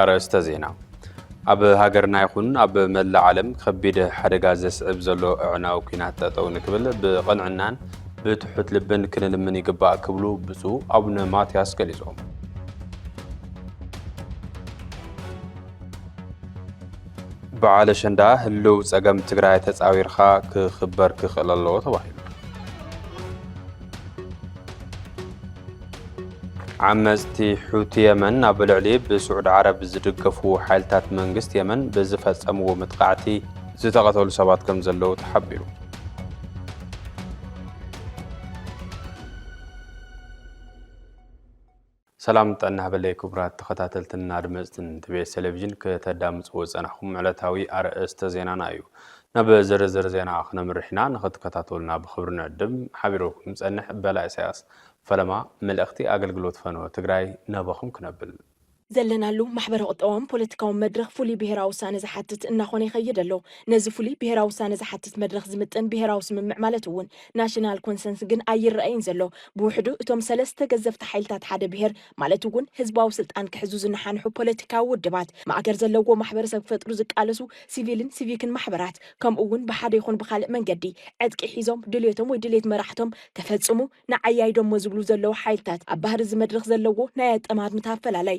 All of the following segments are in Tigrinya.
أرست زينا أب هاجرنا يكون أب مل عالم خبيد حرق عزس عبزلو عناو كينات تطو نكبل بقنعنان بتحت لبن كن لمن يقبع كبلو بسو أبن ماتياس كاليزوم بعال شندا هلو سقم تقرأي تساوير خا كخبر كخلالو تواهيل عمزتي حوتي يمن أبو العليب بسعود عرب زدقفو حالتات منقست يمن بزفت أمو متقعتي زتغطوا لسبات كم زلو تحبلو سلام تأنها بلي كبرات تخطاتلتنا دمزتن تبي السلفجين كتدامز وزنحهم علتاوي أرأست زينا نايو نبي زر زينا أخنا مرحنا نخد كتاتولنا بخبرنا الدم حبيروكم زنح بلا أساس فلما ملأختي أقلقلوت فنو تقراي نبخم كنبل زلنالو محبر قطوام بوليتيكاو مدرخ فولي بهراو سانه زحتت انخوني خيدلو نزي فولي بهراو سانه زحتت مدرخ زمطن بهراو سممع مالتون ناشونال كونسنس جن اير راين زلو بوحدو اتوم سلسته ገዘፍተ ሓይልታት ሓደ ብሄር ማለትውን ህዝባዊ ስልጣን ክሕዙ ዝነሓንሑ ፖለቲካዊ ውድባት ማዕገር ዘለዎ ማሕበረሰብ ፈጥሩ ዝቃለሱ ሲቪልን ሲቪክን ማሕበራት ከምኡውን በሓደ ይኹን በኻልእ መንገዲ ዕጥቂ ሒዞም ድሌቶም ወይ ድሌት መራሕቶም ተፈጽሙ ንዓያይ ደሞ ዝብሉ ዘለው ሓይልታት ኣብ ባህሪ ዝመድረኽ ዘለዎ ናይ ጠማድ ምታፈላላይ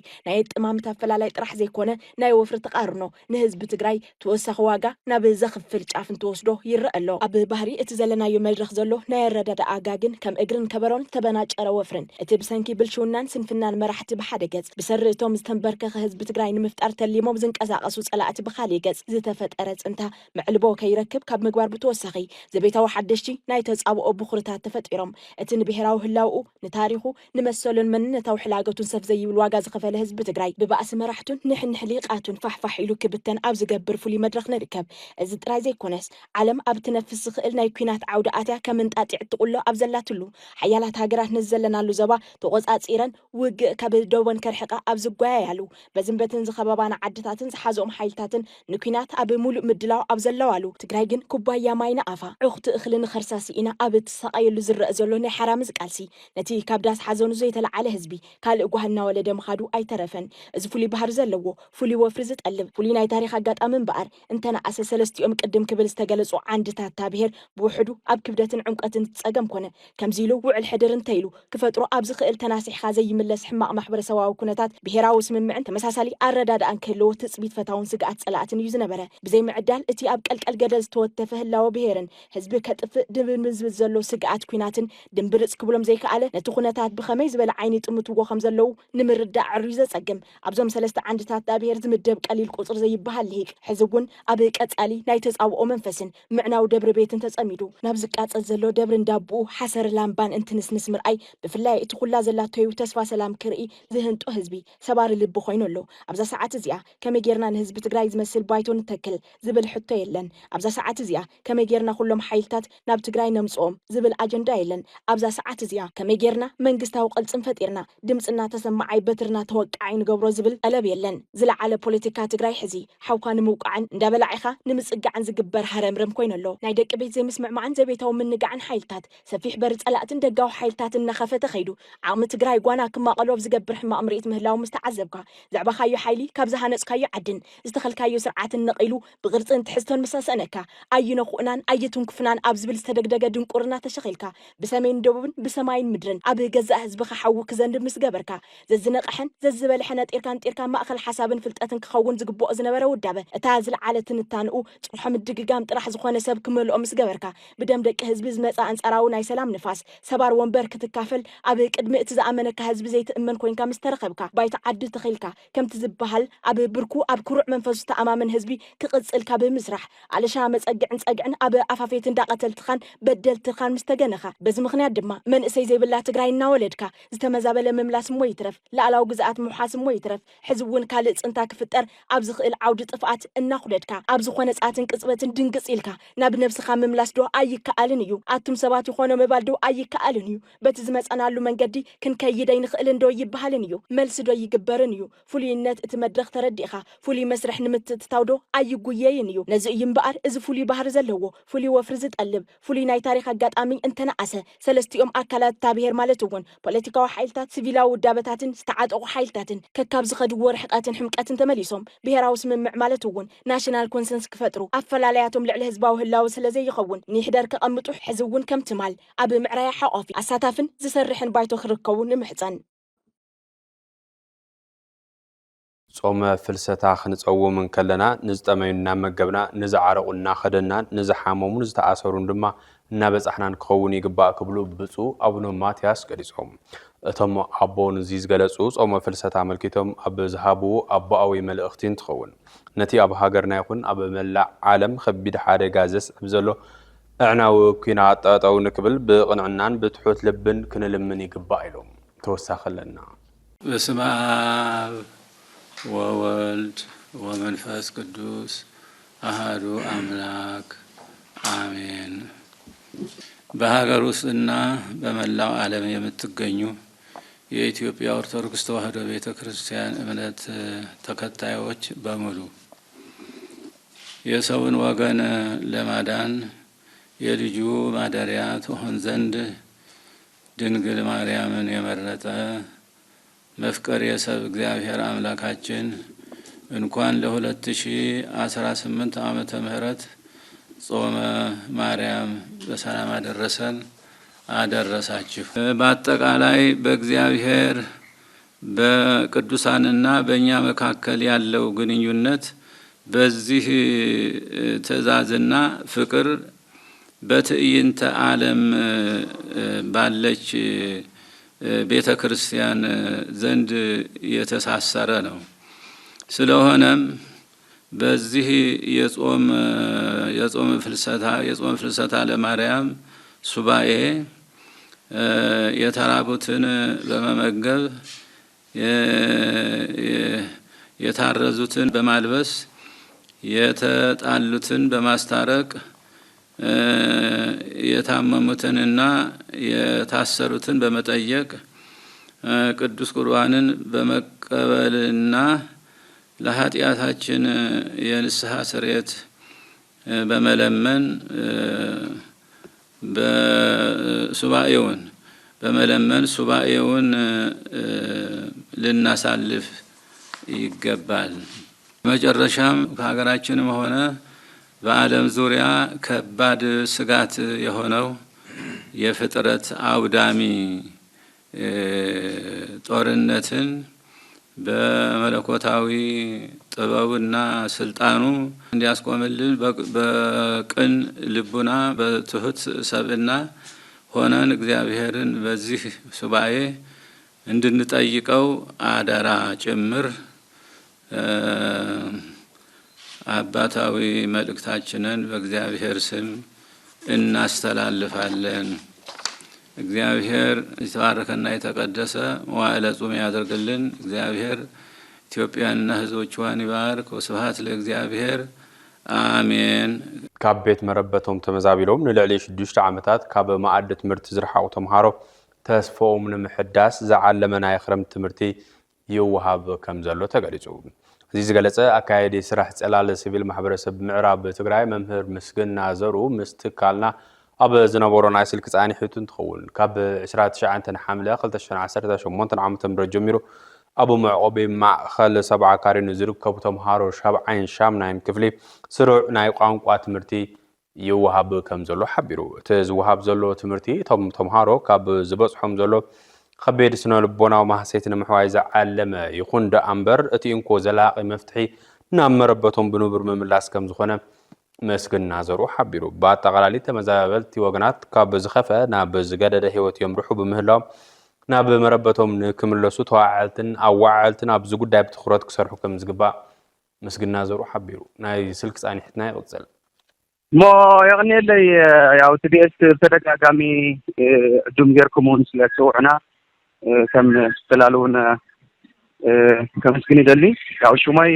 ጥማም ተፈላላይ ጥራሕ ዘይኮነ ናይ ወፍሪ ተቃርኖ ንህዝብ ትግራይ ተወሳኺ ዋጋ ናብ ዘኽፍል ጫፍ እንትወስዶ ይረአሎ ኣብ ባህሪ እቲ ዘለናዮ መድረኽ ዘሎ ናይ ረዳዳ ኣጋግን ከም እግርን ከበሮን ተበናጨረ ወፍርን እቲ ብሰንኪ ብልሽውናን ስንፍናን መራሕቲ ብሓደ ገጽ ብሰርቶም ዝተንበርከኸ ህዝብ ትግራይ ንምፍጣር ተሊሞም ዝንቀሳቐሱ ጸላእቲ ብኻልእ ገጽ ዝተፈጠረ ጽንታ ምዕልቦ ከይረክብ ካብ ምግባር ብተወሳኺ ዘቤታዊ ሓደሽቲ ናይ ተጻብኦ ብኹርታት ተፈጢሮም እቲ ንብሔራዊ ህላውኡ ንታሪኹ ንመሰሉን መንነታዊ ሕላገቱን ሰፍ ዘይብል ዋጋ ዝኸፈለ ህዝብ ትግራይ ببأس مرحتون نحن حليقاتون فحفح إلو كبتن أو زجبر فولي مدرخ نركب إذا ترازي كونس علم أبتنفس خلنا يكونات عوداتها كمن تقطع تقول له أبزلاتلو حيالات هاجرات نزلنا له زبا توقعت إيران وج كبد دوبن كرحقة أبزقوا يالو بزن بتن زخبابنا عدتاتن زحزهم حيلتاتن نكونات أبي ملء مدلاو أبزلوالو تجرايجن كوبايا ماينا أفا أخت إخلنا خرساسي إنا أبت سقايل زر زلوني حرام زكالسي نتي كابداس حزون زيت على حزبي قال أجوهنا ولد مخادو أي طرفن إذا فولي بحر زلوا فولي وفرزت قلب فولي ناي تاريخ حقات أمن بقر أنتنا أساس لستيوم قدم كبل استجلسوا عند تابهر بوحدو أب كبدة عنقة تسقم كونه كم زيلو وعلى حدر انتيلو كفترو أبزخ التناسح خازي ملس حماق محبر سوا وكونتات بهراو اسم معن تمساسالي أرداد أن كلو تثبيت فتاون سقعت سلعة يوزنا برا بزي معدال اتي أب الجدز توتفه الله وبهرن حزب كتف دبن مزبط زلو سقعت كويناتن دنبرز كبلهم زي كعله نتخونتات بخميز بلا عيني تمتو وخمز اللو نمرد عريزة سقم أبزم سلست عند تابهر زمدب قليل قصر زي بحال هيك حزبون أبيك أتقالي نايتز أو منفسن معنا ودبر بيت تسأميدو نبزك أتزلو دبر ندابو حسر لامبان انت نسنس مرأي بفلاي تخلا زلا توي وتسفى سلام كرئي ذهنتو حزبي سبار اللي بخوينو له أبزا ساعات زيا كما جيرنا نهزب تقراي زمسل بايتون تكل زبل حتى يلن أبزا ساعات زيا كما جيرنا كلهم حيلتات ناب تقراي نمسقوم زبل أجندا يلن أبزا ساعات زيا كما جيرنا منقستا وقلت انفتيرنا دمسنا تسمعي بترنا توقعين قبرو زبل قلب يلن زلع على بوليتيكا تقراي حزي حوكان موقعن ندابل عيخا نمسقعن زقبر هرمرم كوينلو نايدك بيت زي مسمع معن زبيتاو من نقعن حيلتات سفيح برز قلقتن دقاو حيلتات النخفة تخيدو عام تقراي قوانا كما قلوب زقبر حما أمريت مهلاو مستعذبكا زعبا خايو حيلي كابزها نسكايو عدن استخل كايو سرعات النقيلو بغرصن تحستون مساسنكا أي نخونان أي تنكفنان أبزبل استدقدقا دنقرنا تشخيلكا بسامين دوبن بسماين مدرن أبي جزء هزبخا حوك زند مسقبركا ززنق حن ززبل حنات إركان مأخل حسابن فلتأتن كخون زقبو أزنبرا ودابة تازل على تنتانقو تروحم الدقيقام طرح زخوانة سب كمل أمس قبركا بدم دك هزب زمتا أنس أراو ناي سلام نفاس سبار وانبر كتكافل أبي قدم اتزامنك هزب زي تأمن كوينكا مسترخبكا بايت عد تخيلكا كم تزبهل أبي بركو أب كروع منفذ تأمامن هزبي كقصلكا بمسرح على شامس أجعن أبي أفافيتن داقتل تخان بدل تخان مستجنخا بس مخنيات دما من إسي زي بالله تقراينا ولدكا زتمزابل مملاس مو يترف لا لو جزءات محاسم مو يترف حزبون كالت انتا كفتر أبزخ العودة طفقات النخلتكا أبزخ ونسعاتن قصبة دنقص إلكا ناب نفسخا مملاس دو أي كألنيو أتم سباتي خونا مبالدو أي كألنيو بتزمت أنا لو من قدي كن كيدين خلن دو يبهالنيو ملس دو يقبرنيو فولي النت اتمدرخ ترديخا فولي مسرح نمت تتاودو أي قويينيو نزئين بقر إذا فولي بحر زلوو فولي وفرزت قلب فولي ناي تاريخ قات أمين انتنا أسه سلستيوم أكلات تابير مالتوون بوليتيكا وحيلتات سيفيلا ودابتاتن استعاد أو حيلتاتن ከካብ ዝኸድዎ ርሕቀትን ሕምቀትን ተመሊሶም ብሔራዊ ስምምዕ ማለት እውን ናሽናል ኮንሰንስ ክፈጥሩ ኣፈላላያቶም ልዕሊ ህዝባዊ ህላዊ ስለዘይኸውን ንሕደር ከቐምጡ ሕዚ እውን ከም ትማል ኣብ ምዕራያ ሓቋፊ ኣሳታፍን ዝሰርሕን ባይቶ ክርከቡ ንምሕፀን ጾመ ፍልሰታ ክንጸውምን ከለና ንዝጠመዩና መገብና ንዝዓረቁና ኸደና ንዝሓመሙን ዝተኣሰሩን ድማ እናበጻሕናን ክኸውን ይግባእ ክብሉ ብፁዕ አቡነ ማትያስ ገሊጾም እቶም ኣቦን እዚ ዝገለጹ ጾመ ፍልሰታ መልኪቶም ኣብ ዝሃብዎ ኣቦኣዊ መልእኽቲ እንትኸውን ነቲ ኣብ ሃገርና ይኹን ኣብ መላእ ዓለም ከቢድ ሓደጋ ዘስዕብ ዘሎ ኣዕናዊ ኩናት ጠጠው ንክብል ብቕንዕናን ብትሑት ልብን ክንልምን ይግባእ ኢሎም ተወሳኺ ኣለና በስመ አብ ወወልድ ወመንፈስ ቅዱስ አሐዱ አምላክ አሜን። በሀገር ውስጥና በመላው ዓለም የምትገኙ የኢትዮጵያ ኦርቶዶክስ ተዋሕዶ ቤተ ክርስቲያን እምነት ተከታዮች በሙሉ የሰውን ወገን ለማዳን የልጁ ማደሪያ ትሆን ዘንድ ድንግል ማርያምን የመረጠ መፍቀር የሰብ እግዚአብሔር አምላካችን እንኳን ለ2018 ዓመተ ምህረት ጾመ ማርያም በሰላም አደረሰን አደረሳችሁ። በአጠቃላይ በእግዚአብሔር በቅዱሳንና በእኛ መካከል ያለው ግንኙነት በዚህ ትእዛዝና ፍቅር በትዕይንተ ዓለም ባለች ቤተ ክርስቲያን ዘንድ የተሳሰረ ነው። ስለሆነም በዚህ የጾም ፍልሰታ ለማርያም ሱባኤ የተራቡትን በመመገብ የታረዙትን በማልበስ የተጣሉትን በማስታረቅ የታመሙትንና የታሰሩትን በመጠየቅ ቅዱስ ቁርባንን በመቀበልና ለኃጢአታችን የንስሐ ስርየት በመለመን በሱባኤውን ሱባኤውን ልናሳልፍ ይገባል። መጨረሻም ከሀገራችንም ሆነ በዓለም ዙሪያ ከባድ ስጋት የሆነው የፍጥረት አውዳሚ ጦርነትን በመለኮታዊ ጥበቡና ስልጣኑ እንዲያስቆምልን በቅን ልቡና በትሁት ሰብእና ሆነን እግዚአብሔርን በዚህ ሱባኤ እንድንጠይቀው አደራ ጭምር አባታዊ መልእክታችንን በእግዚአብሔር ስም እናስተላልፋለን። እግዚአብሔር የተባረከና የተቀደሰ መዋዕለ ጾም ያደርግልን። እግዚአብሔር ኢትዮጵያንና ሕዝቦቿን ይባርክ። ወስብሐት ለእግዚአብሔር አሜን። ካብ ቤት መረበቶም ተመዛቢሎም ንልዕሊ 6 ዓመታት ካብ ማዕድ ትምህርቲ ዝረሓቑ ተምሃሮ ተስፎኦም ንምሕዳስ ዝዓለመ ናይ ክረምቲ ትምህርቲ ይወሃብ ከም ዘሎ ተገሊጹ። እዚ ዝገለጸ ኣካየዲ ስራሕ ጸላለ ሲቪል ማሕበረሰብ ምዕራብ ትግራይ መምህር ምስግና ዘሩ ምስ ትካልና ኣብ ዝነበሮ ናይ ስልክ ጻኒሕቱ እንትኸውን ካብ 29 ሓምለ 2018 ዓ.ም ጀሚሩ ኣብ መዕቆቢ ማእኸል ሰብዓ ካሬኑ ዝርከቡ ተምሃሮ 7ን 8ን ክፍሊ ስሩዕ ናይ ቋንቋ ትምህርቲ ይወሃብ ከም ዘሎ ሓቢሩ። እቲ ዝወሃብ ዘሎ ትምህርቲ እቶም ተምሃሮ ካብ ዝበፅሖም ዘሎ ከቢድ ስነ ልቦናዊ ማህሰይት ንምሕዋይ ዝዓለመ ይኹን ደኣ እምበር እቲ እንኮ ዘላቒ መፍትሒ ናብ መረበቶም ብንቡር ምምላስ ከም ዝኾነ መስግና ዘሩ ሓቢሩ። ብኣጠቓላሊ ተመዛበልቲ ወገናት ካብ ዝኸፈ ናብ ዝገደደ ህይወት የምርሑ ብምህላዎም ናብ መረበቶም ንክምለሱ ተዋዓልትን ኣዋዓልትን ኣብዚ ጉዳይ ብትኩረት ክሰርሑ ከም ዝግባእ መስግና ዘሩ ሓቢሩ። ናይ ስልክ ጻኒሕትና ይቕፅል ሞ يغنيلي ያው ትዲኤስ ተደጋጋሚ ዕዱም ጌርኩምን ስለጽውዕና ከም ተላሉን ከምስግን ይደሊ ያው ሹማይ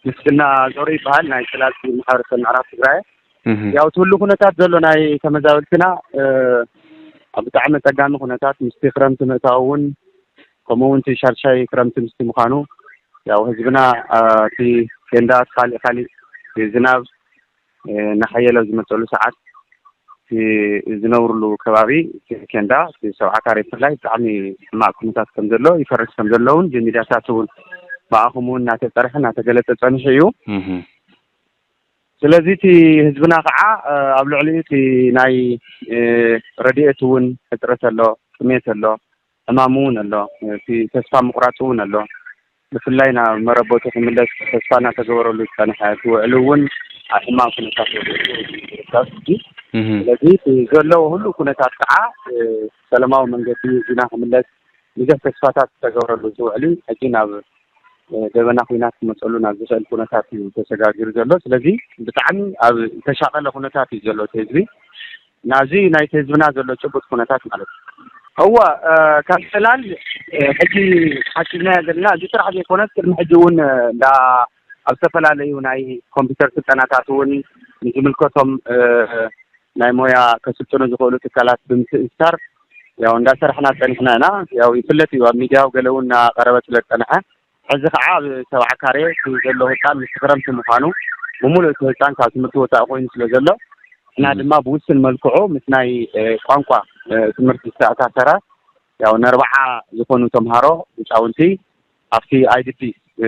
ምስግና ዞሪ ይባሃል ናይ ሰላት ማሕበረሰብ ምዕራብ ትግራይ ያው ትሉ ኩነታት ዘሎ ናይ ተመዛበልትና ኣብ ብጣዕሚ ጠጋሚ ኩነታት ምስቲ ክረምቲ ምእታውን ከምኡውን ሻርሻይ ክረምቲ ምስቲ ምዃኑ ያው ህዝብና እቲ ኬንዳት ካልእ ዝናብ ናሓየለ ዝመፀሉ ሰዓት ዝነብሩሉ ከባቢ ኬንዳ ሰብዓካሬ ፍላይ ብጣዕሚ ሕማቅ ኩነታት ከም ዘሎ ይፈርስ ከም ዘለውን ሚድያታት እውን ብኣኹም እውን እናተፀርሐ እናተገለፀ ፀኒሑ እዩ ስለዚ እቲ ህዝብና ከዓ ኣብ ልዕሊ እቲ ናይ ረድኤት እውን ሕፅረት ኣሎ ጥሜት ኣሎ ሕማም እውን ኣሎ እቲ ተስፋ ምቁራፅ እውን ኣሎ ብፍላይ ናብ መረበቱ ክምለስ ተስፋ እናተገበረሉ ዝፀንሐ ውዕሉ እውን ኣብ ሕማቅ ኩነታት ስለዚ ዘለዎ ሁሉ ኩነታት ከዓ ሰላማዊ መንገዲ ዜና ክምለስ ብዙሕ ተስፋታት ዝተገበረሉ ዝውዕሉ ሕጂ ናብ ደበና ኩናት ክመፀሉ ናብ ዝኽእል ኩነታት እዩ ተሰጋጊሩ ዘሎ ስለዚ ብጣዕሚ ኣብ ተሻቐለ ኩነታት እዩ ዘሎ እቲ ህዝቢ ናብዚ ናይቲ ህዝብና ዘሎ ጭቡጥ ኩነታት ማለት እዩ هو كان خلال حجي حكينا قلنا دي ترى حاجه كونت كلمه حجي ون دا استفل عليه ناي كمبيوتر سلطناتاتون نجملكم ناي مويا كسلطنه زخولو تكالات بمستر ያው እንዳሰርحنا ጠንحنا ያው ይፍለት ይዋ ሚዲያው ገለውና ቀረበት ለጠናሐ ሕዚ ከዓ ሰብዓ ካሬ ዘሎ ህፃን ምስተክረምቲ ምዃኑ ሙሉእ እቲ ህፃን ካብ ትምህርቲ ወፃኢ ኮይኑ ስለ ዘሎ እና ድማ ብውስን መልክዑ ምስ ናይ ቋንቋ ትምህርቲ ዝተኣሳሰረ ያው ነርባዓ ዝኾኑ ተምሃሮ ህፃውንቲ ኣብቲ አይዲፒ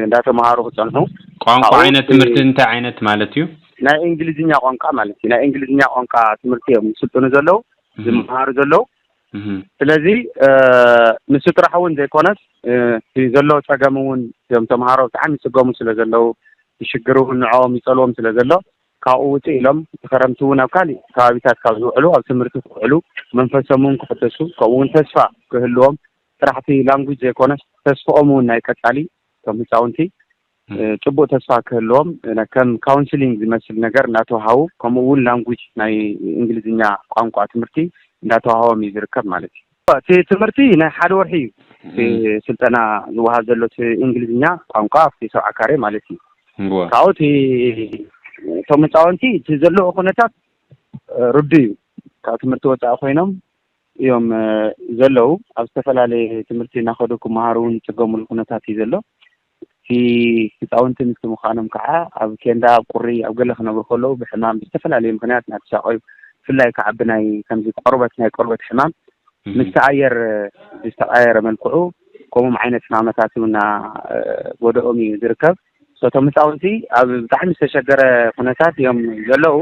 እንዳተምሃሩ ክፀንሑ ቋንቋ ዓይነት ትምህርቲ እንታይ ዓይነት ማለት እዩ ናይ እንግሊዝኛ ቋንቋ ማለት እዩ ናይ እንግሊዝኛ ቋንቋ ትምህርቲ እዮም ዝስልጥኑ ዘለው ዝመሃሩ ዘለው ስለዚ ምስ ጥራሕ እውን ዘይኮነስ ዘሎ ፀገም እውን እዮም ተምሃሮ ብጣዕሚ ይፅገሙ ስለ ዘለው ይሽግሩ ንዖም ይፀልዎም ስለ ዘሎ ካብኡ ውፅእ ኢሎም ተኸረምቲ እውን ኣብ ካሊእ ከባቢታት ካብ ዝውዕሉ ኣብ ትምህርቲ ክውዕሉ መንፈሶም እውን ክሕደሱ ከምኡ እውን ተስፋ ክህልዎም ጥራሕቲ ላንጉጅ ዘይኮነስ ተስፋኦም እውን ናይ ቀፃሊ ከም ህፃውንቲ ፅቡቅ ተስፋ ክህልዎም ከም ካውንስሊንግ ዝመስል ነገር እናተዋሃቡ ከምኡ እውን ላንጉጅ ናይ እንግሊዝኛ ቋንቋ ትምህርቲ እንዳተዋሃቦም እዩ ዝርከብ ማለት እዩ እቲ ትምህርቲ ናይ ሓደ ወርሒ እዩ ስልጠና ዝወሃብ ዘሎ እቲ እንግሊዝኛ ቋንቋ ኣብቲ ሰብዓ ካሬ ማለት እዩ ካብኡ እቲ እቶም ህፃውንቲ እቲ ዘለዎ ኩነታት ርዱ እዩ ካብ ትምህርቲ ወፃኢ ኮይኖም እዮም ዘለው ኣብ ዝተፈላለየ ትምህርቲ እናኸዱ ክመሃሩ እውን ዝፅገሙሉ ኩነታት እዩ ዘሎ እቲ ህፃውንቲ ምስ ምዃኖም ከዓ ኣብ ኬንዳ ኣብ ቁሪ ኣብ ገለ ክነብሩ ከለዉ ብሕማም ብዝተፈላለየ ምክንያት እናተሳቀዩ ብፍላይ ከዓ ብናይ ከምዚ ቆርበት ናይ ቆርበት ሕማም ምስተኣየር ዝተቃየረ መልክዑ ከምኡ ዓይነት ሕማመታት እውን ጎደኦም እዩ ዝርከብ እቶም ህፃውንቲ ኣብ ብጣዕሚ ዝተሸገረ ኩነታት እዮም ዘለው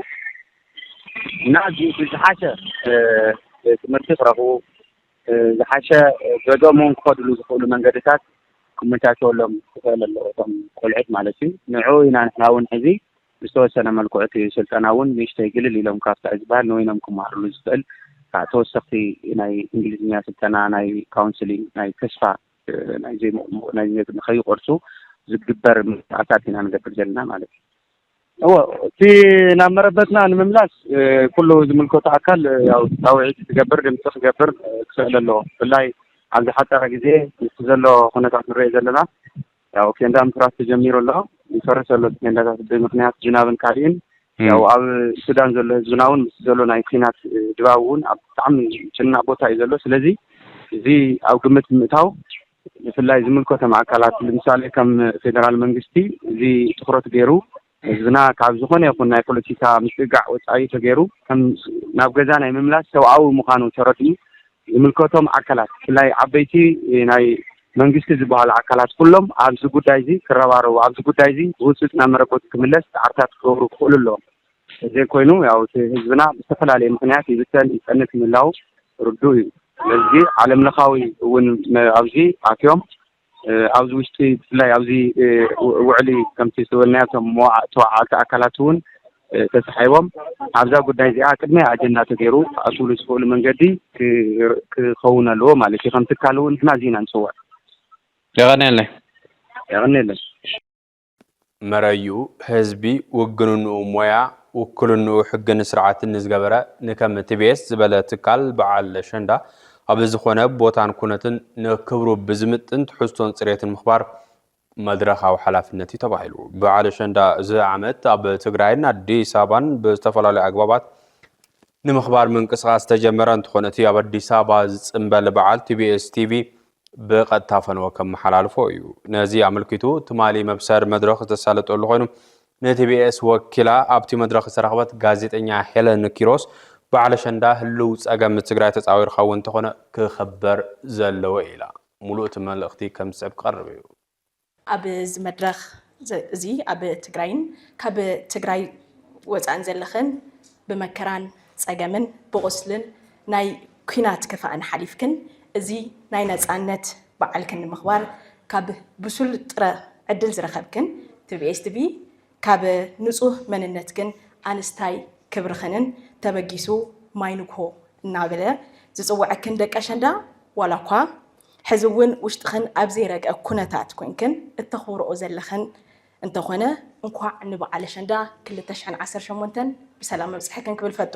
እና ብዝሓሸ ትምህርቲ ክረኽቡ ዝሓሸ ገድኦም እውን ክኸድሉ ዝኽእሉ መንገድታት ክመቻቸወሎም ዝኽእል ኣለዎ እቶም ቆልዑት ማለት እዩ ንዑ ኢና ንሕና እውን ሕዚ ብዝተወሰነ መልክዑ እቲ ስልጠና እውን ንእሽተይ ግልል ኢሎም ካብቲ ዝበሃል ንወይኖም ክመሃርሉ ዝኽእል ካብ ተወሰኽቲ ናይ እንግሊዝኛ ስልጠና ናይ ካውንስሊንግ ናይ ተስፋ ናይ ዘይምቕሙቕ ናይ ንኸይቆርሱ ዝግበር ምክንያታት ኢና ንገብር ዘለና ማለት እዩ እቲ ናብ መረበትና ንምምላስ ኩሉ ዝምልከቶ ኣካል ያው ታውዒት ዝገብር ድምፂ ክገብር ክስእል ኣለዎ ብፍላይ ኣብ ዝሓፀረ ግዜ ምስ ዘሎ ኩነታት ንሪኦ ዘለና ያው ኬንዳ ምፍራስ ተጀሚሩ ኣሎ ይፈርስ ኣሎ ኬንዳታት ብምክንያት ዝናብን ካሊእን ያው ኣብ ሱዳን ዘሎ ህዝብና እውን ምስ ዘሎ ናይ ኩናት ድባብ እውን ኣብ ብጣዕሚ ጭናቅ ቦታ እዩ ዘሎ ስለዚ እዚ ኣብ ግምት ምእታው ብፍላይ ዝምልከቶም ኣካላት ለምሳሌ ከም ፌደራል መንግስቲ እዚ ትኩረት ገይሩ ህዝብና ካብ ዝኾነ ይኹን ናይ ፖለቲካ ምስጋዕ ወፃኢ ተገይሩ ከም ናብ ገዛ ናይ ምምላስ ሰብኣዊ ምዃኑ ተረዲኡ ዝምልከቶም ኣካላት ብፍላይ ዓበይቲ ናይ መንግስቲ ዝበሃሉ ኣካላት ኩሎም ኣብዚ ጉዳይ እዚ ክረባረቡ ኣብዚ ጉዳይ እዚ ውፅእ ናብ መረበቱ ክምለስ ፃዕርታት ክገብሩ ክኽእሉ ኣለዎም እዚ ኮይኑ ያው እቲ ህዝብና ብዝተፈላለየ ምክንያት ይብተን ይፀንት ምህላው ርዱእ እዩ ስለዚ ዓለም ለኻዊ እውን ኣብዚ ኣትዮም ኣብዚ ውሽጢ ብፍላይ ኣብዚ ውዕሊ ከምቲ ዝተበልናዮ ተዋዓልቲ ኣካላት እውን ተሰሓይቦም ኣብዛ ጉዳይ እዚኣ ቅድሚያ ኣጀንዳ ተገይሩ ኣስሉ ዝኽእሉ መንገዲ ክኸውን ኣለዎ ማለት እዩ ከም ትካል እውን ንሕና ዚና ንፅዋዕ የቐኒየለን መረዩ ህዝቢ ውግንንኡ ሞያ ውክልንኡ ሕግን ስርዓትን ዝገበረ ንከም ቲቢኤስ ዝበለ ትካል በዓል ሸንዳ ኣብ ዝኾነ ቦታን ኩነትን ንክብሩ ብዝምጥን ትሕዝቶን ፅሬትን ምኽባር መድረኻዊ ሓላፍነት እዩ ተባሂሉ በዓል ሸንዳ እዚ ዓመት ኣብ ትግራይን ኣዲስ ኣበባን ብዝተፈላለዩ ኣግባባት ንምኽባር ምንቅስቃስ ተጀመረ እንትኾነ እቲ ኣብ ኣዲስ ኣበባ ዝፅንበል በዓል ቲቢኤስ ቲቪ ብቐጥታ ፈነወ ከመሓላልፎ እዩ ነዚ ኣመልኪቱ ትማሊ መብሰር መድረኽ ዝተሳለጠሉ ኮይኑ ነቲቢኤስ ወኪላ ኣብቲ መድረኽ ዝተረኸበት ጋዜጠኛ ሄለን ኪሮስ በዓል አሸንዳ ህልው ጸገም ትግራይ ተጻዊር ኸውን ተኾነ ክኸበር ዘለዎ ኢላ ሙሉእ መልእኽቲ ከም ዝጽዕብ ቀርብ እዩ ኣብ መድረኽ እዚ ኣብ ትግራይን ካብ ትግራይ ወፃን ዘለኽን ብመከራን ጸገምን ብቁስልን ናይ ኩናት ክፋእን ሓሊፍክን እዚ ናይ ነጻነት በዓልክን ንምኽባር ካብ ብሱል ጥረ ዕድል ዝረኸብክን TBS TV ካብ ንጹህ መንነትክን ኣንስታይ ክብርኽንን ተበጊሱ ማይንኮ እናበለ ዝጽውዐክን ደቂ ኣሸንዳ ዋላ እኳ ሕዚ እውን ውሽጥኽን ኣብ ዘይረግአ ኩነታት ኮንክን እተኽብርኦ ዘለኽን እንተኾነ እንኳዕ ንበዓል ኣሸንዳ 2018 ብሰላም መብጽሕክን ክብል ፈቱ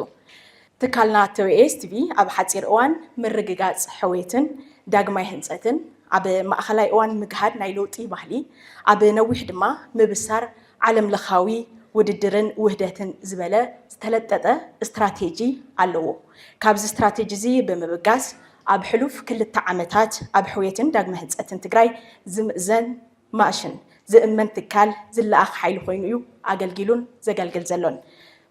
ትካልና TBS TV ኣብ ሓጺር እዋን ምርግጋጽ ሕዌትን ዳግማይ ህንጸትን ኣብ ማእኸላይ እዋን ምግሃድ ናይ ለውጢ ባህሊ ኣብ ነዊሕ ድማ ምብሳር ዓለም ለኻዊ ውድድርን ውህደትን ዝበለ ዝተለጠጠ ስትራቴጂ ኣለዎ ካብዚ ስትራቴጂ እዚ ብምብጋስ ኣብ ሕሉፍ 2 ዓመታት ኣብ ሕዌትን ዳግማይ ህንጸትን ትግራይ ዝምእዘን ማሽን ዝእመን ትካል ዝለኣኽ ሓይሊ ኮይኑ እዩ ኣገልጊሉን ዘገልግል ዘሎን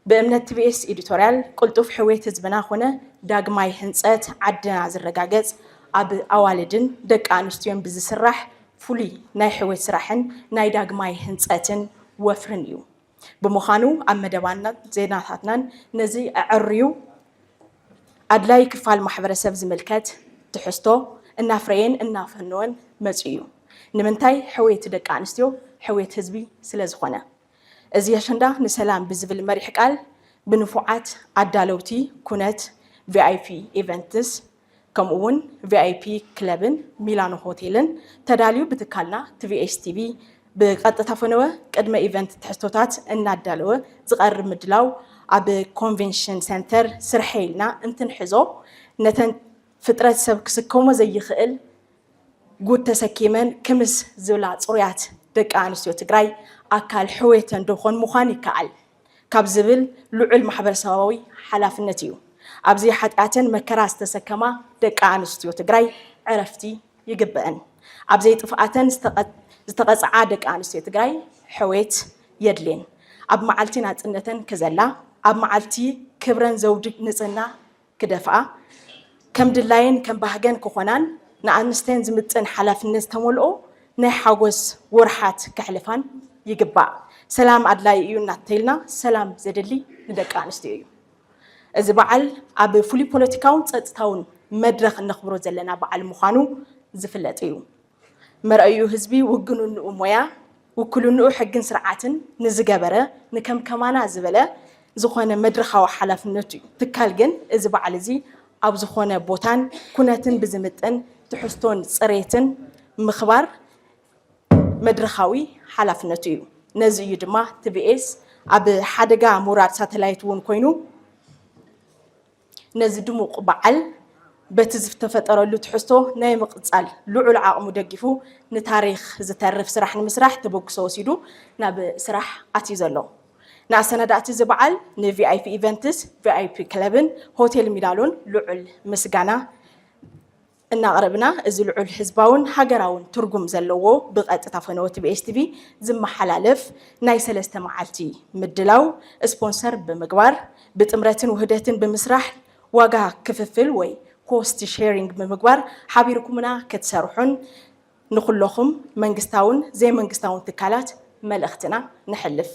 بأمنة TBS إديتوريال قلت في حويت زبنا خونا داغماي هنصت عدنا زرغاغص اب اوالدن دق انستيون بزسرح فولي ناي حويت سراحن ناي داغماي هنصتن وفرن يو بمخانو ام مدبانا زيناتاتنا نزي اعريو ادلاي كفال محبرسب زملكت تحستو انافرين انافنون مصيو نمنتاي حويت دق انستيو حويت حزبي سلازخونه እዚ አሸንዳ ንሰላም ብዝብል መሪሕ ቃል ብንፉዓት አዳለውቲ ኩነት VIP ኢቨንትስ ከምኡውን VIP ክለብን ሚላኖ ሆቴልን ተዳልዩ ብትካልና TBS TV ብቀጥታ ፈነወ ቅድመ ኢቨንት ትሕዝቶታት እናዳለወ ዝቀርብ ምድላው ኣብ ኮንቬንሽን ሴንተር ስርሐይልና እንትንሕዞ ነተን ፍጥረት ሰብ ክስከሞ ዘይኽእል ጉድ ተሰኪመን ክምስ ዝብላ ጽሩያት ደቂ ኣንስትዮ ትግራይ ኣካል ሕዌተን ደኾን ምዃን ይከኣል ካብ ዝብል ልዑል ማሕበረሰባዊ ሓላፍነት እዩ ኣብዚ ሓጢኣተን መከራ ዝተሰከማ ደቂ ኣንስትዮ ትግራይ ዕረፍቲ ይግበአን ኣብዚ ጥፍኣተን ዝተቐጽዓ ደቂ ኣንስትዮ ትግራይ ሕዌት የድልን ኣብ መዓልቲ ናጽነተን ክዘላ ኣብ መዓልቲ ክብረን ዘውዲ ንጽህና ክደፍኣ ከም ድላይን ከም ባህገን ክኾናን ንኣንስተን ዝምጥን ሓላፍነት ተመልኦ ናይ ሓጎስ ወርሓት ክሕልፋን ይግባእ ሰላም ኣድላይ እዩ እናተይልና ሰላም ዘደሊ ንደቂ ኣንስትዮ እዩ እዚ በዓል ኣብ ፍሉይ ፖለቲካውን ጸጥታውን መድረኽ እንኽብሮ ዘለና በዓል ምዃኑ ዝፍለጥ እዩ መርአዩ ህዝቢ ውግንንኡ ሞያ ውክልንኡ ሕግን ስርዓትን ንዝገበረ ንከምከማና ዝበለ ዝኾነ መድረኻዊ ሓላፍነት እዩ ትካል ግን እዚ በዓል እዚ ኣብ ዝኾነ ቦታን ኩነትን ብዝምጥን ትሕዝቶን ጽሬትን ምኽባር መድረኻዊ ሓላፍነቱ እዩ ነዚ እዩ ድማ TBS ኣብ ሓደጋ ሙራድ ሳተላይት እውን ኮይኑ ነዚ ድሙቕ በዓል በቲ ዝተፈጠረሉ ትሕዝቶ ናይ ምቕጻል ልዑል ዓቕሙ ደጊፉ ንታሪኽ ዝተርፍ ስራሕ ንምስራሕ ተበግሶ ወሲዱ ናብ ስራሕ ኣትዩ ዘሎ ንኣሰናዳእቲ እዚ በዓል ንVIP ኢቨንትስ VIP ክለብን ሆቴል ሚላሎን ልዑል ምስጋና እናቕረብና እዚ ልዑል ህዝባውን ሃገራውን ትርጉም ዘለዎ ብቐጥታ ፈነወ TBS TV ዝመሓላለፍ ናይ 3 መዓልቲ ምድላው ስፖንሰር ብምግባር ብጥምረትን ውህደትን ብምስራሕ ዋጋ ክፍፍል ወይ ኮስት ሼሪንግ ብምግባር ሓቢርኩምና ክትሰርሑን ንኹለኹም መንግስታውን ዘይመንግስታውን ትካላት መልእኽትና ንሕልፍ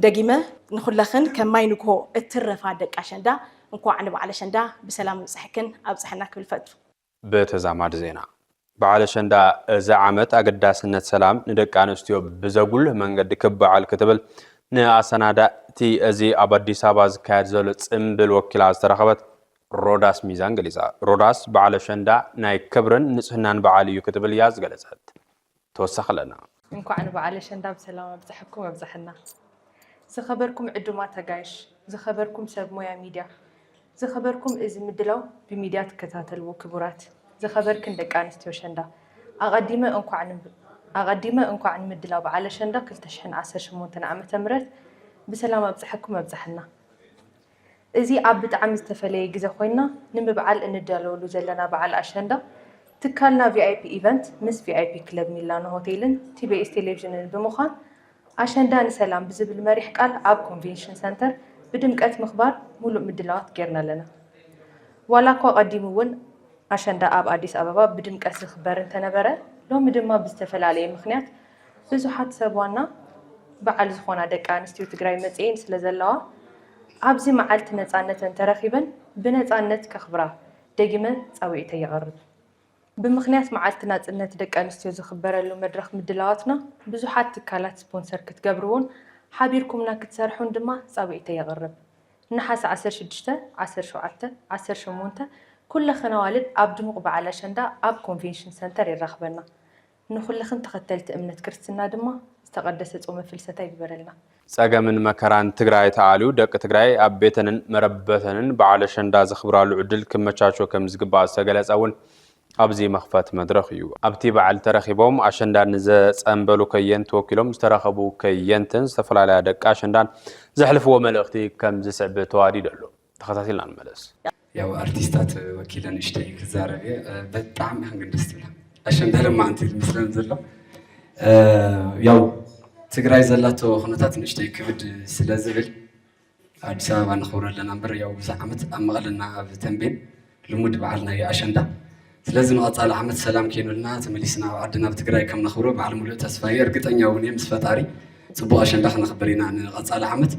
ደጊመ ንኹለኽን ከማይንኮ እትረፋ ደቂ ኣሸንዳ እንኳዕ ንበዓል ኣሸንዳ ብሰላም ምጽሕክን ኣብጽሕና ክብል ፈቱ በተዛማድ ዜና በዓል አሸንዳ እዚ ዓመት ኣገዳስነት ሰላም ንደቂ ኣንስትዮ ብዘጉል መንገዲ ክበዓል ክትብል ንኣሰናዳእቲ እዚ ኣብ ኣዲስ ኣበባ ዝካየድ ዘሎ ጽምብል ወኪላ ዝተረኸበት ሮዳስ ሚዛን ገሊጻ ሮዳስ በዓል አሸንዳ ናይ ክብርን ንጽህናን በዓል እዩ ክትብል እያ ዝገለጸት ተወሳኺ ኣለና እንኳዕ ንበዓል አሸንዳ ብሰላም ኣብጽሕኩም ኣብጽሕና ዝኸበርኩም ዕዱማት ተጋይሽ ዝኸበርኩም ሰብ ሞያ ሚድያ ዝኸበርኩም እዚ ምድላው ብሚድያ ተከታተልዎ ክቡራት ዝኸበርክን ደቂ ኣንስትዮ አሸንዳ ኣቐዲመ እንኳዕ ንምድላው በዓል አሸንዳ 2018 ዓመተ ምህረት ብሰላም ኣብጽሕኩም ኣብጽሕና እዚ ኣብ ብጣዕሚ ዝተፈለየ ግዜ ኮይና ንምብዓል እንደለወሉ ዘለና በዓል አሸንዳ ትካልና VIP ኢቨንት ምስ VIP ክለብ ሚላኖ ሆቴልን TBS ቴሌቪዥንን ብምዃን አሸንዳ ንሰላም ብዝብል መሪሕ ቃል ኣብ ኮንቬንሽን ሴንተር بدمقت مخبار ملء مدلوات غيرنا لنا ولا كو قديمون አሸንዳ ኣብ አዲስ አበባ ብድምቀት ዝኽበር እንተነበረ ሎሚ ድማ ብዝተፈላለየ ምኽንያት ብዙሓት ሰብዋና በዓል ዝኾና ደቂ ኣንስትዮ ትግራይ መጽኤን ስለ ዘለዋ ኣብዚ መዓልቲ ነፃነተን ተረኺበን ብነፃነት ከኽብራ ደጊመ ፃውዒተ የቕርብ ብምኽንያት መዓልቲ ናጽነት ደቂ ኣንስትዮ ዝኽበረሉ መድረኽ ምድላዋትና ብዙሓት ትካላት ስፖንሰር ክትገብርውን ሓቢርኩምና ክትሰርሑን ድማ ፃውዒተ የቕርብ ነሓስ 16 17 18 كل خنوالد عبد مقبع على شندا عب كونفنشن سنتر الرخبنا نخل خن تختلت أمنة كريستنا دما استقدست فلسطة يقبرلنا ساقا من مكران تقرأي تعالو دك تقرأي عب بيتنن مربتنن بعلى شندا زخبرال عدل كم تشاشو كم زقبا ساقلس أول أبزي مخفات مدرخيو أبتي بعل ترخيبهم عشان دان نزاز أنبلو كيين توكيلهم استرخبو كيين تنز تفل على دك عشان دان زحلفو ملغتي كم زسعب تواري دلو تخطاتي لان ملس ያው አርቲስታት ወኪለን እሽተይ ክዛረብ በጣም ህንግንደስ ይላል አሸንዳ ለማ አንተ ምስለን ዘሎ ያው ትግራይ ዘላቶ ኹነታት እሽተይ ክብድ ስለዝብል አዲስ አበባ ንኽብረለና ነበር ያው ብዙ ዓመት አመቀለና ኣብ ተንቤን ልሙድ በዓልና የአሸንዳ ስለዚህ ንቀጻለ ዓመት ሰላም ከይኑልና ተመሊስና ዓድና በትግራይ ከም ንኽብሮ በዓል ሙሉእ ተስፋዬ እርግጠኛው እኔ ምስ ፈጣሪ ጽቡቕ አሸንዳ ክንኽብር ኢና ንቀጻለ ዓመት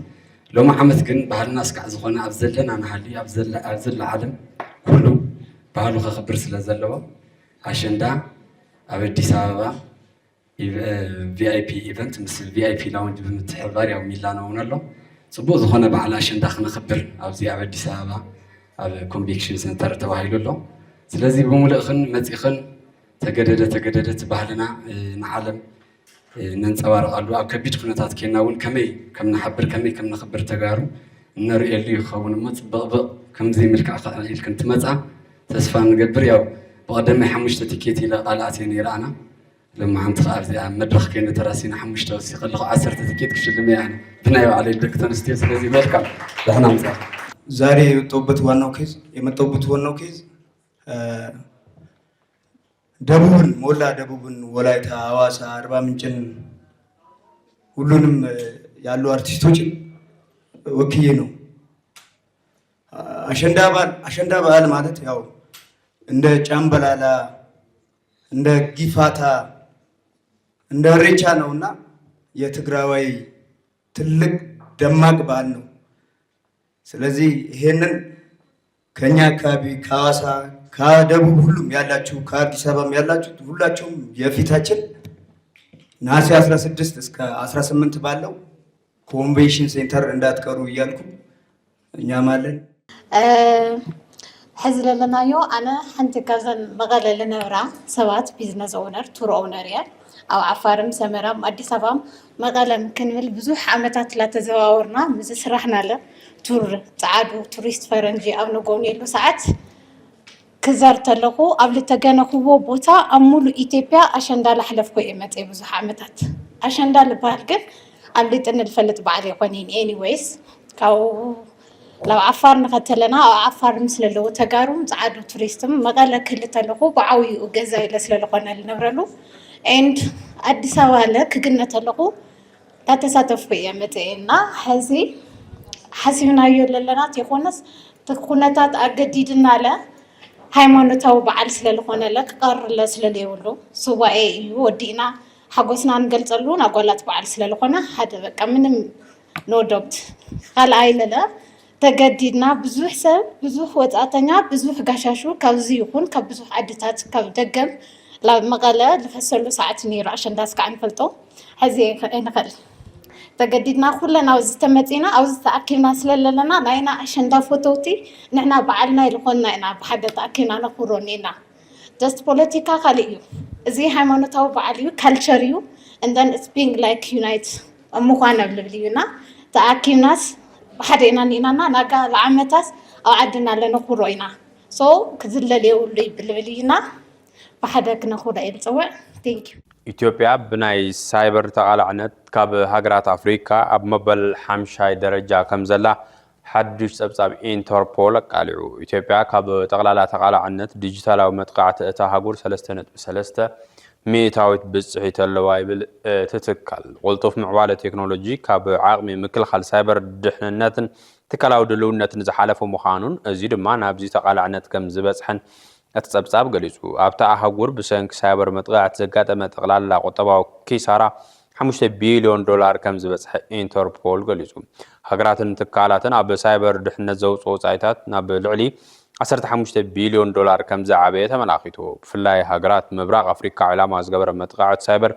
لو ما عمت جن بحالنا سكع زخنا أبزلنا أنا حالي أبزل العالم كله بحاله خبر سلزلوا عشان ده أبدي سببا VIP event مثل VIP lounge بمتحضر أو ميلانو ونلو صبوا زخنا بعلا عشان ده خنا خبر أبزي أبدي سببا أب conviction center تبعيلو له سلزي بمولخن متخن تجددت بحالنا نعلم ننصبر قالوا أو كبير خناتات كناون كم نحبر كم نخبر تجارب نرى اللي يخون مت بق كم زي ملك عقل كنت مزع تسفان نقبر ياو بقدم حمشت تكيتي لقالاتي نيرانا لما عم تخاف زي مدرخ كنا تراسينا حمشت وسيق اللي 10 تكيت كشلم يعني بنايو على الدكتور ستيس لازم ملكا لحنا مزع زاري توبت وانوكيز يوم توبت وانوكيز ደቡብን ሞላ ደቡብን ወላይታ ሐዋሳ አርባ ምንጭን ሁሉንም ያሉ አርቲስቶችን ወክዬ ነው አሸንዳ በዓል ማለት ያው እንደ ጫምበላላ እንደ ጊፋታ እንደ ሬቻ ነውና የትግራዋይ ትልቅ ደማቅ በዓል ነው ስለዚህ ይሄንን ከኛ አካባቢ ከሐዋሳ ከደቡብ ሁሉም ያላችሁ ከአዲስ አበባም ያላችሁ ሁላችሁም የፊታችን ነሐሴ 16 እስከ 18 ባለው ኮንቬንሽን ሴንተር እንዳትቀሩ እያልኩ እኛም አለን حزللناዮ ኣነ ሓንቲ ካብዘን መቐለ ለነበራ ሰባት ቢዝነስ ኦነር ቱር ኦነር እያ ኣብ ዓፋርም ሰመራም አዲስ አበባም መቐለም ክንብል ብዙሕ ዓመታት ላተዘዋወርና ምስ ስራሕና አለ ቱር ጻዓዱ ቱሪስት ፈረንጂ ኣብ ንጎብነሉ ሰዓት كزار تلقو قبل تجانخو بوتا أمولو إثيوبيا عشان ده لحلفكو إيمت إيه بزح عمتات عشان ده لبالكن قبل تنلفلت بعد يقولين anyways كاو لو عفار نقتلنا أو عفار مثل لو تجارم تعادو توريستم مقالة كل تلقو بعوي وجزاي لسه لقنا لنبرلو and أدي سوالك كنا تلقو لا تساتف في إيمت إينا هذي حسبنا يوللنا تيخونس تكونتات أجديدنا له ሃይማኖታዊ በዓል ስለሆነ ለቀር ለስለሌውሉ ሱባኤ እዩ ወዲና ሓጎስና እንገልጸሉ ናጓላት በዓል ስለሆነ ሓደ በቃ ምንም ኖ ዶብት ካልኣይ ለለ ተገዲድና ብዙሕ ሰብ ብዙሕ ወጣተኛ ብዙሕ ጋሻሹ ካብዚ ይኹን ካብ ብዙሕ ዓድታት ካብ ደገም ላብ መቐለ ልፈሰሉ ሰዓት ነይሩ አሸንዳ እስካዕ ንፈልጦ ሕዚ ንኽእል ተገዲድና ኩለና ኣብዚ ተመፂና ኣብዚ ተኣኪብና ስለለና ናይና አሸንዳ ፎቶውቲ ንሕና በዓልና ይልኾንና ኢና ብሓደ ተኣኪብና ነኽብሮ ኔና ጀስት ፖለቲካ ካልእ እዩ እዚ ሃይማኖታዊ በዓል እዩ ካልቸር እዩ and then it's being like unite ምዃን ኣብልብል እዩና ተኣኪብናስ ብሓደ ኢና ኔናና ናጋ ለዓመታት ኣብ ዓድና ለነኽብሮ ኢና ሶ ክዝለል የብሉ ይብልብል እዩና ብሓደ ክነኽብሮ እየ ዝፅውዕ ቴንክ ዩ ኢትዮጵያ ብናይ ሳይበር ተቃላዕነት ካብ ሃገራት ኣፍሪካ ኣብ መበል 5 ደረጃ ከም ዘላ ሓድሽ ፀብፃብ ኢንተርፖል ኣቃሊዑ ኢትዮጵያ ካብ ጠቕላላ ተቃላዕነት ዲጂታላዊ መጥቃዕቲ እታ ሃገር 3.3 ሚእታዊት ብፅሒት ኣለዋ ይብል ትትካል ቁልጡፍ ምዕባለ ቴክኖሎጂ ካብ ዓቕሚ ምክልኻል ሳይበር ድሕንነትን ትካላዊ ድልውነትን ዝሓለፈ ምዃኑን እዚ ድማ ናብዚ ተቓላዕነት ከም ዝበፅሐን እቲ ጸብጻብ ገሊጹ ኣብታ ኣህጉር ብሰንኪ ሳይበር መጥቃዕቲ ዘጋጠመ ጠቕላላ ቁጠባዊ ኪሳራ $5 ቢልዮን ከም ዝበፅሐ ኢንተርፖል ገሊጹ ሃገራትን ትካላትን ኣብ ሳይበር ድሕነት ዘውፅኡ ወጻኢታት ናብ ልዕሊ $15 ቢልዮን ከም ዝዓበየ ተመላኺቱ ብፍላይ ሃገራት ምብራቕ ኣፍሪካ ዕላማ ዝገበረ መጥቃዕቲ ሳይበር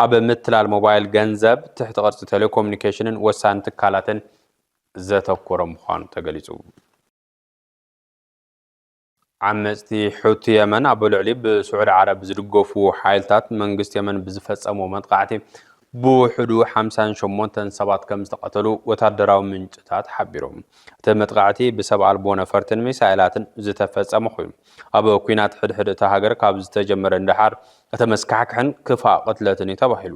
ኣብ ምትላል ሞባይል ገንዘብ ትሕቲ ቅርፂ ቴሌኮሙኒኬሽንን ወሳኒ ትካላትን ዘተኮረ ምዃኑ ተገሊጹ ዓመፅቲ ሑቲ የመን ኣብ ልዕሊ ብስዑድ ዓረብ ዝድገፉ ሓይልታት መንግስቲ የመን ብዝፈጸሞ መጥቃዕቲ ብውሕዱ 58 ሰባት ከም ዝተቐተሉ ወታደራዊ ምንጭታት ሓቢሮም እቲ መጥቃዕቲ ብሰብ ኣልቦ ነፈርትን ሚሳኤላትን ዝተፈጸመ ኮይኑ ኣብ ኩናት ሕድሕድ እታ ሃገር ካብ ዝተጀመረ እንድሓር እተመስካሕክሕን ክፋእ ቅትለትን ተባሂሉ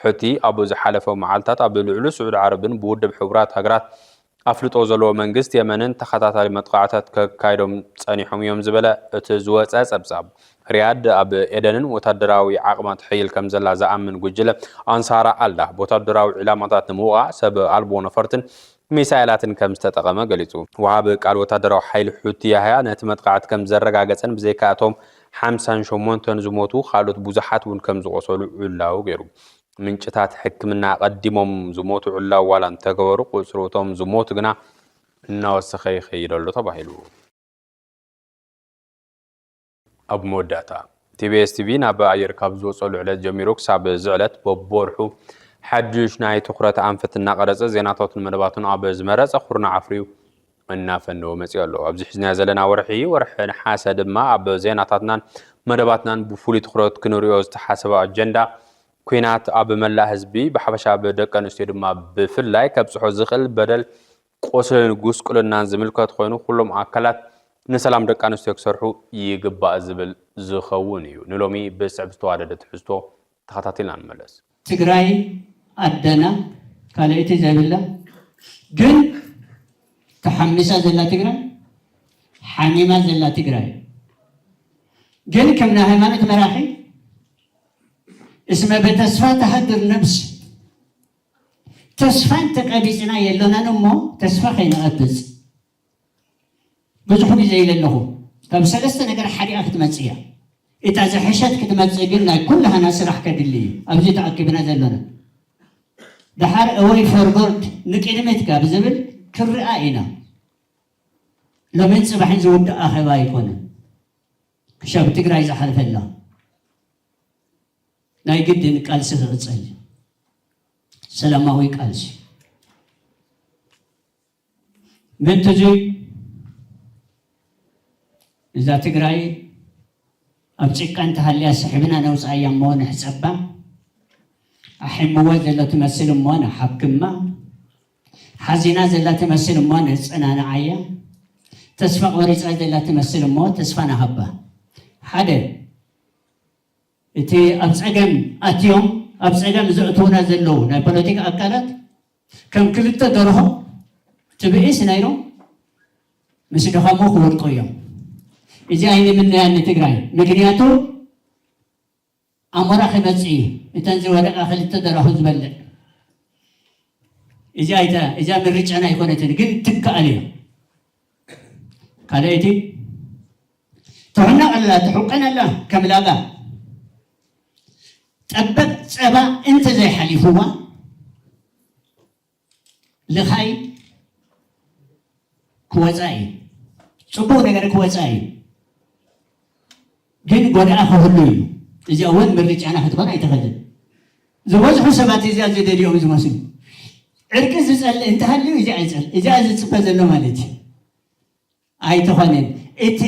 ሑቲ ኣብ ዝሓለፈ መዓልታት ኣብ ልዕሊ ስዑድ ዓረብን ብውድብ ሕቡራት ሃገራት ኣፍልጦ ዘለዎ መንግስት የመንን ተኸታታሊ መጥቃዕታት ከካይዶም ጸኒሖም እዮም ዝበለ እቲ ዝወፀ ጸብጻብ ሪያድ ኣብ ኤደንን ወታደራዊ ዓቕማት ሕይል ከም ዘላ ዝኣምን ጉጅለ ኣንሳራ ኣላህ ወታደራዊ ዕላማታት ንምውቃዕ ሰብ ኣልቦ ነፈርትን ሚሳኤላትን ከም ዝተጠቐመ ገሊጹ ወሃብ ቃል ወታደራዊ ሓይሊ ሑቲ ያህያ ነቲ መጥቃዕቲ ከም ዘረጋገፀን ብዘይካእቶም 58 ዝሞቱ ካልኦት ብዙሓት እውን ከም ዝቆሰሉ ዕላው ገይሩ ምንጭታት ሕክምና ቀዲሞም ዝሞቱ ዕላው ዋላ እንተገበሩ ቁፅሮቶም ዝሞቱ ግና እናወሰኸ ይኸይደሉ ተባሂሉ ኣብ መወዳእታ ቲቢኤስ ቲቪ ናብ ኣየር ካብ ዝወፀሉ ዕለት ጀሚሩ ክሳብ ዝዕለት በቦርሑ ሓድሽ ናይ ትኩረት ኣንፈት እናቀረፀ ዜናታትን መደባትን ኣብ ዝመረፀ ኩርና ዓፍሪዩ እናፈነወ መፅኡ ኣሎ ኣብዚ ሕዝና ዘለና ወርሒ ነሓሰ ድማ ኣብ ዜናታትናን መደባትናን ብፍሉይ ትኩረት ክንሪኦ ዝተሓሰበ ኣጀንዳ ኩናት ኣብ መላእ ህዝቢ ብሓፈሻ ብደቂ ኣንስትዮ ድማ ብፍላይ ከብፅሖ ዝኽእል በደል ቆስልን ጉስቁልናን ዝምልከት ኮይኑ ኩሎም ኣካላት ንሰላም ደቂ ኣንስትዮ ክሰርሑ ይግባእ ዝብል ዝኸውን እዩ ንሎሚ ብስዕብ ዝተዋደደ ትሕዝቶ ተኸታቲልና ንመለስ ትግራይ ኣደና ካልአይቲ ዘብላ ግን ተሓሚሳ ዘላ ትግራይ ሓሚማ ዘላ ትግራይ ግን ከምና ሃይማኖት መራሒ اسمه بتسفى تهدر نفس تسفى انت قبيسنا يلونا نمو تسفى خينا أبز بزحو زي له طب سلسة نقر حريقة كتمتسية إذا زحشت كتمتسية قلنا كلها ناس راح كدلي أبزي تعقبنا ذلنا دحار أوي فورغورد نكلمتك بزبل كرئائنا لمن صباحين زود آخر يكون شاب تقرأي زحلف الله ናይ ግድን ቃልሲ ክቕፅል ሰላማዊ ቃልሲ ምንትዚ እዛ ትግራይ ኣብ ጭቃ እንተሃልያ ስሕብና ነውፃእያ እሞ ንሕፀባ ኣሕምዋ ዘላ ትመስል እሞ ንሓክማ ሓዚና ዘላ ትመስል እሞ ንፅናንዓያ ተስፋ ቆሪፃ ዘላ ትመስል እሞ ተስፋ ናሃባ ሓደ እቲ ኣብ ፀገም ኣትዮም ኣብ ፀገም ዘእትውና ዘለው ናይ ፖለቲካ ኣካላት ከም ክልተ ደርሆ ትብኢስ ናይሮም ምስ ደኸሙ ክወድቁ እዮም እዚ ኣይነ ምንያኒ ትግራይ ምክንያቱ ኣሞራ ክመፅእ እተን ዝወደቃ ክልተ ደርሆ ዝበልዕ እዛ ምርጫና ኣይኮነትን ግን ትከኣል እያ ካልአይቲ ትሕነቕ ኣላ ትሕቀን ኣላ ከም ላጋ ጠበቅ ፀባ እንተ ዘይሓሊፍዋ ልኻይ ክወፃእ እዩ ፅቡቅ ነገር ክወፃእ እዩ ግን ጎዳኣ ክህሉ እዩ እዚኣ እውን ምርጫና ክትኮን ኣይትኽእልን ዝበዝሑ ሰባት እዚኣ ዘደልዮም ዝመስሉ ዕርቂ ዝፀልእ እንተሃልዩ እዚኣ ዝፅበ ዘሎ ማለት እዩ ኣይትኾንን እቲ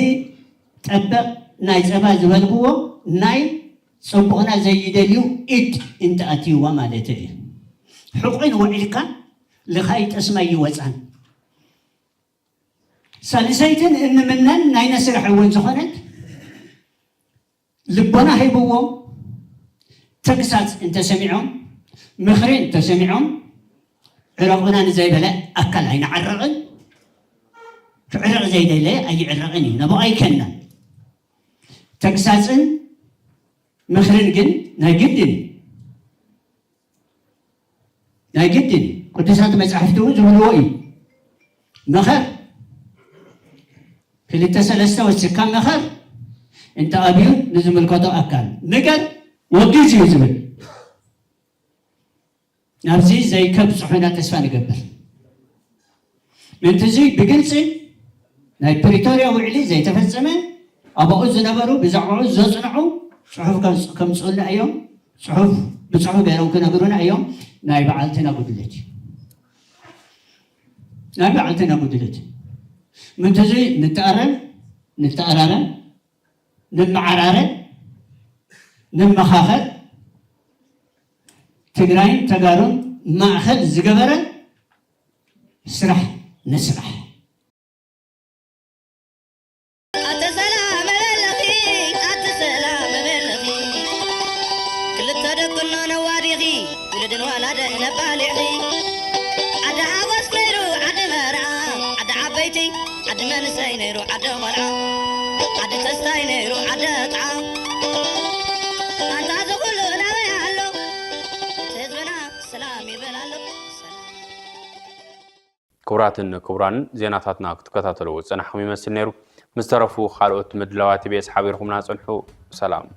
ጠበቅ ናይ ፀባ ዝበልክዎ ናይ صبغنا زي دليو إد أنت أتيوا مالته حقين وعلكا لخايت أسماء يوزعن سالسيتن إن منن ناين سرح وين زخنت لبنا هيبوهم تكسات أنت سمعهم مخرين أنت سمعهم عرقنا زي بلا أكل عين عرقن عرق زي دليل أي عرقني نبغى أي كنا تكساتن مخرن جن ناجدني قدسات مسحفتو زملوئي مخر كلتا سلسة وسكان مخر انت أبيو نزم الكتو أكل مقر وقيزي يزمن نفسي زي كبس حنا تسفاني قبل من تزي بقلسي ناي بريتوريا وعلي زي تفزمه أبا أز نبرو بزعو زصنعو صحف كم سؤالنا أيام صحف بصحف غيرهم كنا قرونا أيام ناي بعلتنا قدلتي ناي بعلتنا قدلتي من تزي نتأرر نمعرر نمخاخر تقراين تقارون ماخذ زقبرة سرح نسرح كبران زيناتاتنا كتكتاتلو صنحكم يمسل نيرو مسترفو خالوت مدلواتي بيس حبيركم ناصنحو سلام